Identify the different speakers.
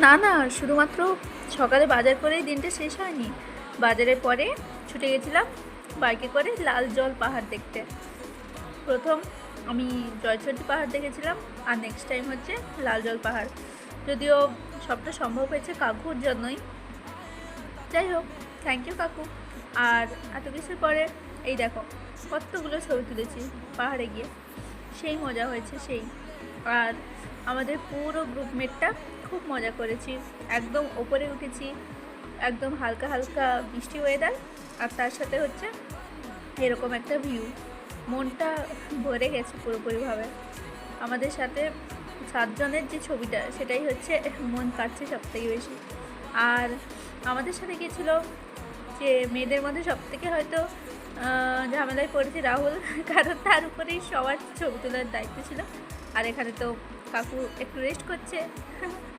Speaker 1: না না, শুধুমাত্র সকালে বাজার করেই দিনটা শেষ হয়নি। বাজারের পরে ছুটে গেছিলাম বাইকে করে লাল জল পাহাড় দেখতে। প্রথম আমি জয়চণ্ডী পাহাড় দেখেছিলাম, আর নেক্সট টাইম হচ্ছে লাল জল পাহাড়। যদিও সবটা সম্ভব হয়েছে কাকুর জন্যই। যাই হোক, থ্যাংক ইউ কাকু। আর এত কিছুর পরে এই দেখো কতগুলো ছবি তুলেছি পাহাড়ে গিয়ে, সেই মজা হয়েছে সেই। আর আমাদের পুরো গ্রুপমেটটা খুব মজা করেছি। একদম ওপরে উঠেছি, একদম হালকা হালকা বৃষ্টি ওয়েদার, আর তার সাথে হচ্ছে এরকম একটা ভিউ। মনটা ভরে গেছে পুরোপুরিভাবে। আমাদের সাথে 7 জনের যে ছবিটা, সেটাই হচ্ছে মন কাটছে সবথেকে বেশি। আর আমাদের সাথে গিয়েছিল যে মেয়েদের মধ্যে সবথেকে হয়তো ঝামেলায় পড়েছে রাহুল, কারণ তার উপরেই সবার ছবি তোলার দায়িত্ব ছিল। আর এখানে তো কাকু একটু রেস্ট করছে।